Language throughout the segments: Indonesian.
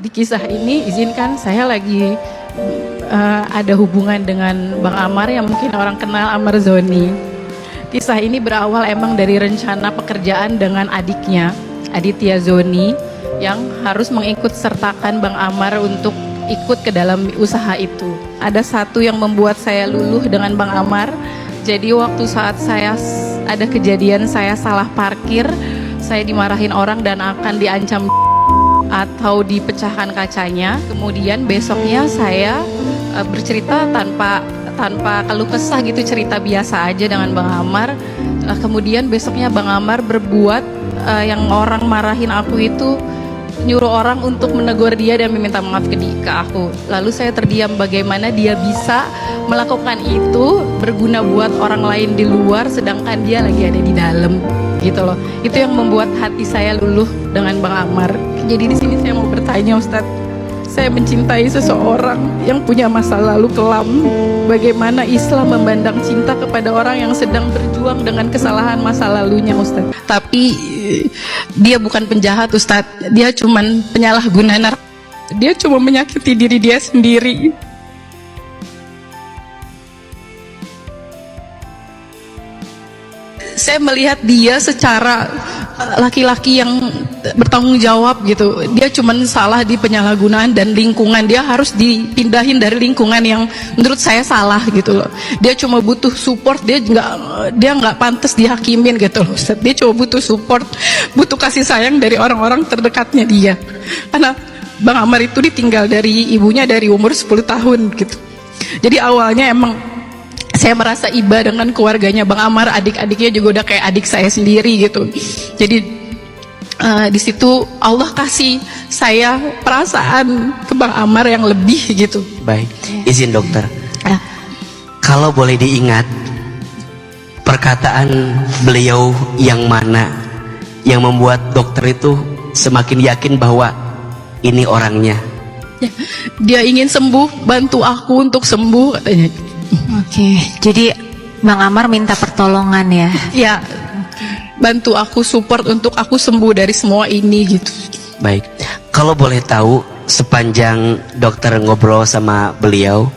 Di kisah ini izinkan saya lagi ada hubungan dengan Bang Amar yang mungkin orang kenal, Amar Zoni. Kisah ini berawal emang dari rencana pekerjaan dengan adiknya, Aditya Zoni, yang harus mengikut sertakan Bang Amar untuk ikut ke dalam usaha itu. Ada satu yang membuat saya luluh dengan Bang Amar. Jadi waktu saat saya ada kejadian saya salah parkir, saya dimarahin orang dan akan diancam atau dipecahkan kacanya. Kemudian besoknya saya bercerita tanpa keluh kesah gitu, cerita biasa aja dengan Bang Amar. Kemudian besoknya Bang Amar berbuat yang orang marahin aku itu, nyuruh orang untuk menegur dia dan meminta maaf ke aku. Lalu saya terdiam, bagaimana dia bisa melakukan itu berguna buat orang lain di luar sedangkan dia lagi ada di dalam gitu loh. Itu yang membuat hati saya luluh dengan Bang Amar. Jadi di sini saya mau bertanya, Ustadz, saya mencintai seseorang yang punya masa lalu kelam. Bagaimana Islam memandang cinta kepada orang yang sedang berjuang dengan kesalahan masa lalunya, Ustadz? Tapi dia bukan penjahat, Ustadz. Dia cuman penyalahguna narkoba. Dia cuma menyakiti diri dia sendiri. Saya melihat dia secara laki-laki yang bertanggung jawab gitu. Dia cuma salah di penyalahgunaan dan lingkungan. Dia harus dipindahin dari lingkungan yang menurut saya salah gitu loh. Dia cuma butuh support. Dia nggak pantas dihakimin gitu loh. Dia cuma butuh support, butuh kasih sayang dari orang-orang terdekatnya dia. Karena Bang Amar itu ditinggal dari ibunya dari umur 10 tahun gitu. Jadi awalnya emang saya merasa iba dengan keluarganya Bang Amar, adik-adiknya juga udah kayak adik saya sendiri gitu. Jadi di situ Allah kasih saya perasaan ke Bang Amar yang lebih gitu. Baik, izin dokter. Kalau boleh diingat, perkataan beliau yang mana yang membuat dokter itu semakin yakin bahwa ini orangnya? Dia ingin sembuh, bantu aku untuk sembuh katanya. Oke, jadi Bang Amar minta pertolongan ya? Ya, bantu aku, support untuk aku sembuh dari semua ini gitu. Baik, kalau boleh tahu sepanjang dokter ngobrol sama beliau,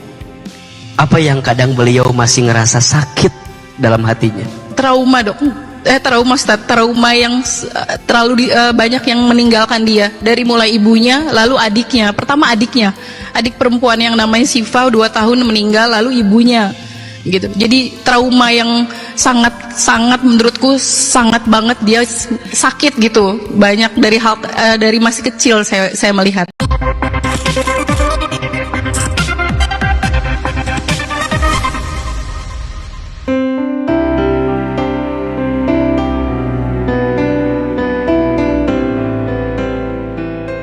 apa yang kadang beliau masih ngerasa sakit dalam hatinya? Trauma dok, trauma Ustaz, trauma yang terlalu banyak yang meninggalkan dia. Dari mulai ibunya, lalu adiknya. Pertama adiknya, adik perempuan yang namanya Siva 2 tahun meninggal, lalu ibunya gitu. Jadi trauma yang sangat menurutku sangat banget, dia sakit gitu. Banyak dari masih kecil saya melihat.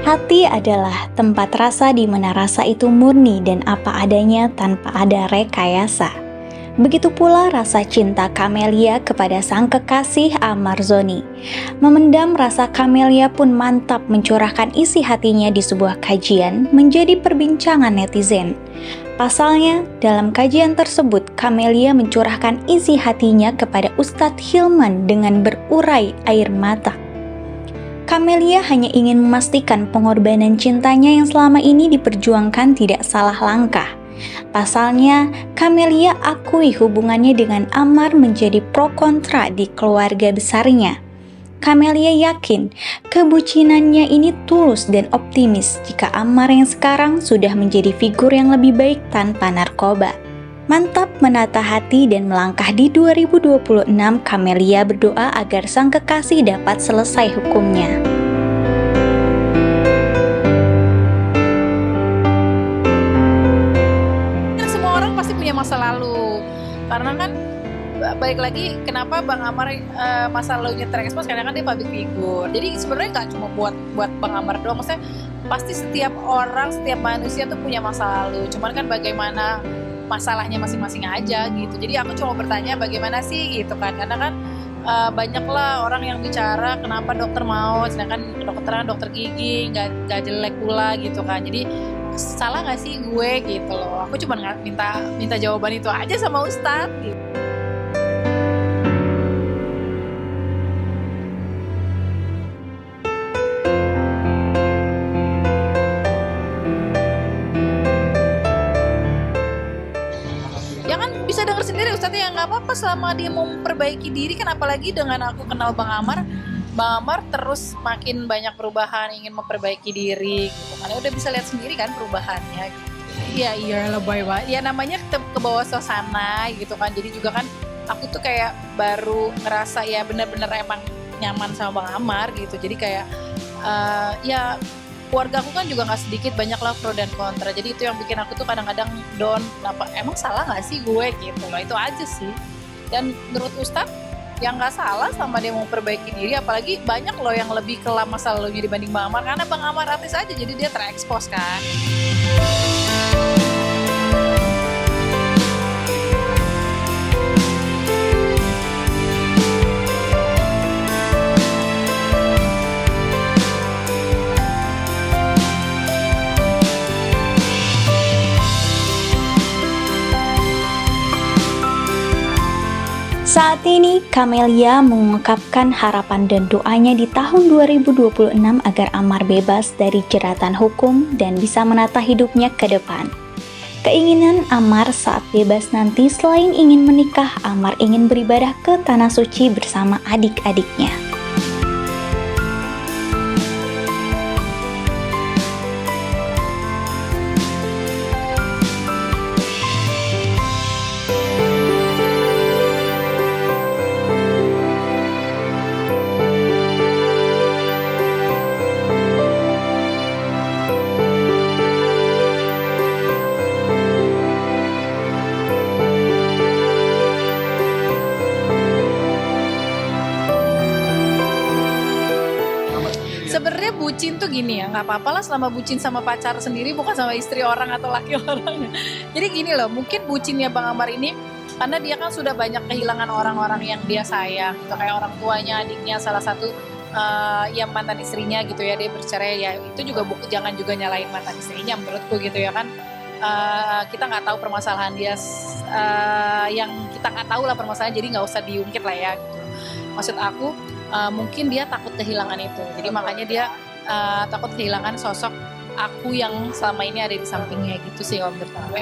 Hati adalah tempat rasa di mana rasa itu murni dan apa adanya tanpa ada rekayasa. Begitu pula rasa cinta Camelia kepada sang kekasih Amar Zoni. Memendam rasa, Camelia pun mantap mencurahkan isi hatinya di sebuah kajian menjadi perbincangan netizen. Pasalnya, dalam kajian tersebut, Camelia mencurahkan isi hatinya kepada Ustadz Hilman dengan berurai air mata. Camelia hanya ingin memastikan pengorbanan cintanya yang selama ini diperjuangkan tidak salah langkah. Pasalnya, Camelia akui hubungannya dengan Amar menjadi pro kontra di keluarga besarnya. Camelia yakin kebucinannya ini tulus dan optimis jika Amar yang sekarang sudah menjadi figur yang lebih baik tanpa narkoba. Mantap menata hati dan melangkah di 2026, Camelia berdoa agar sang kekasih dapat selesai hukumnya. Semua orang pasti punya masa lalu. Karena kan balik lagi kenapa Bang Amar masa lalunya terekspos, karena kan dia public figure. Jadi sebenarnya nggak cuma buat Bang Amar doang, maksudnya pasti setiap orang, setiap manusia tuh punya masa lalu. Cuman kan bagaimana masalahnya masing-masing aja gitu. Jadi aku cuma bertanya bagaimana sih gitu kan, karena kan banyaklah orang yang bicara kenapa dokter mau, sedangkan dokter gigi nggak jelek pula gitu kan. Jadi salah nggak sih gue gitu loh. Aku cuma minta jawaban itu aja sama Ustadz gitu. bisa dengar sendiri Ustadznya, nggak apa-apa selama dia mau memperbaiki diri kan. Apalagi dengan aku kenal Bang Amar terus makin banyak perubahan, ingin memperbaiki diri gitu kan. Udah bisa lihat sendiri kan perubahannya gitu. Iya lebay banget. Ya namanya ke bawah suasana gitu kan. Jadi juga kan aku tuh kayak baru ngerasa ya benar-benar emang nyaman sama Bang Amar gitu. Jadi kayak ya keluarga aku kan juga nggak sedikit, banyak lah pro dan kontra. Jadi itu yang bikin aku tuh kadang-kadang down. Kenapa? Emang salah nggak sih gue gitu loh. Itu aja sih. Dan menurut Ustadz yang nggak salah sama dia mau perbaiki diri. Apalagi banyak loh yang lebih kelam masa lalunya dibanding Bang Amar. Karena Bang Amar artis aja jadi dia terekspos kan. Saat ini, Camelia mengungkapkan harapan dan doanya di tahun 2026 agar Amar bebas dari jeratan hukum dan bisa menata hidupnya ke depan. Keinginan Amar saat bebas nanti selain ingin menikah, Amar ingin beribadah ke Tanah Suci bersama adik-adiknya. Sebenarnya bucin tuh gini ya, nggak apa-apa lah selama bucin sama pacar sendiri, bukan sama istri orang atau laki orang. Jadi gini loh, mungkin bucinnya Bang Amar ini karena dia kan sudah banyak kehilangan orang-orang yang dia sayang, gitu kayak orang tuanya, adiknya, salah satu yang mantan istrinya gitu ya, dia bercerai ya. Itu juga jangan juga nyalain mantan istrinya menurutku gitu ya kan. Kita nggak tahu permasalahan dia, yang kita nggak tahu lah permasalahan, jadi nggak usah diungkit lah ya gitu. Maksud aku mungkin dia takut kehilangan itu, jadi makanya dia takut kehilangan sosok aku yang selama ini ada di sampingnya gitu sih om. Menurutku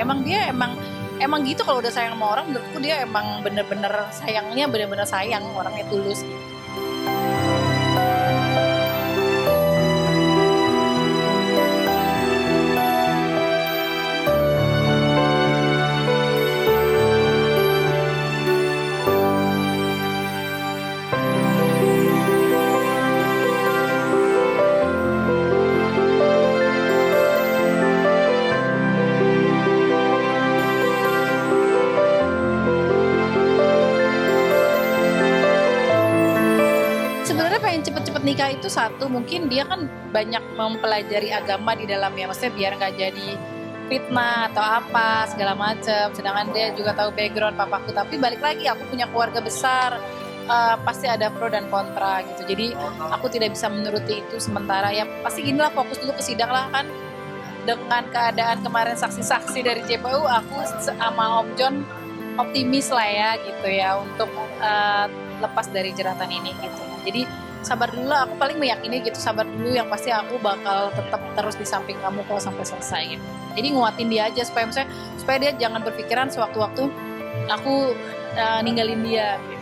emang gitu, kalau udah sayang sama orang menurutku dia emang bener-bener sayangnya, bener-bener sayang, orangnya tulus gitu. Sebenarnya pengen cepet-cepet nikah itu satu, mungkin dia kan banyak mempelajari agama di dalamnya, maksudnya biar nggak jadi fitnah atau apa segala macam. Sedangkan dia juga tahu background papaku, tapi balik lagi aku punya keluarga besar, pasti ada pro dan kontra gitu. Jadi aku tidak bisa menuruti itu sementara, ya pasti gini lah, fokus dulu ke sidang lah kan. Dengan keadaan kemarin saksi-saksi dari JPU, aku sama Om John optimis lah ya gitu ya untuk lepas dari jeratan ini gitu. Jadi sabar dulu lah, aku paling meyakini gitu, sabar dulu, yang pasti aku bakal tetap terus di samping kamu kalau sampai selesai gitu. Jadi nguatin dia aja supaya dia jangan berpikiran sewaktu-waktu aku ninggalin dia gitu.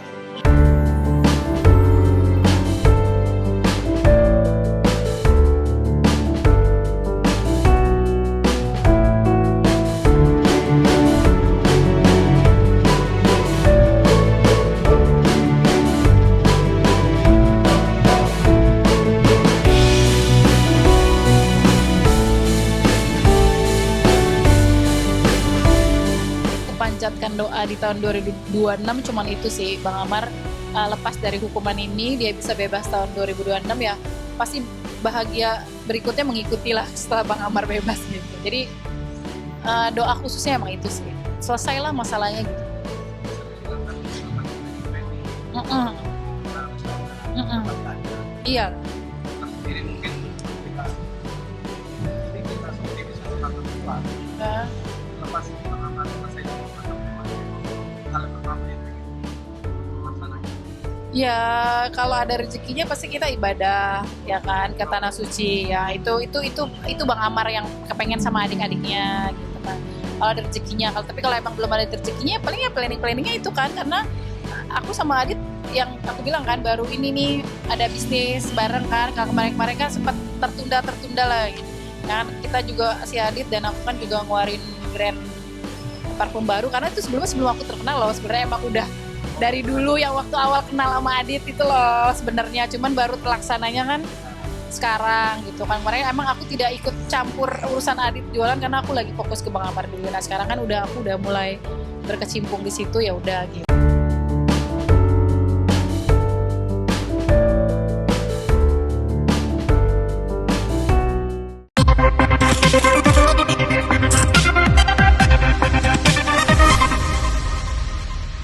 Panjatkan doa di tahun 2026 cuman itu sih, Bang Amar lepas dari hukuman ini, dia bisa bebas tahun 2026 ya, pasti bahagia berikutnya mengikuti lah setelah Bang Amar bebas gitu. Jadi doa khususnya emang itu sih, selesailah masalahnya gitu. Iya. Ya kalau ada rezekinya pasti kita ibadah ya kan ke Tanah Suci ya, itu Bang Amar yang kepengen sama adik-adiknya gitu kan. kalau ada rezekinya. Tapi kalau emang belum ada rezekinya, paling ya planningnya itu kan, karena aku sama Adit yang aku bilang kan baru ini nih ada bisnis bareng kan. Kalau kemarin kan sempat tertunda lah gitu. Kan kita juga si Adit dan aku kan juga ngeluarin brand parfum baru, karena itu sebelum aku terkenal loh. Sebenarnya emang udah dari dulu yang waktu awal kenal sama Adit itu loh sebenarnya, cuman baru terlaksananya kan sekarang gitu kan. Kemarin emang aku tidak ikut campur urusan Adit jualan karena aku lagi fokus ke Bang Amar dulu. Nah sekarang kan aku udah mulai berkecimpung di situ, ya udah gitu.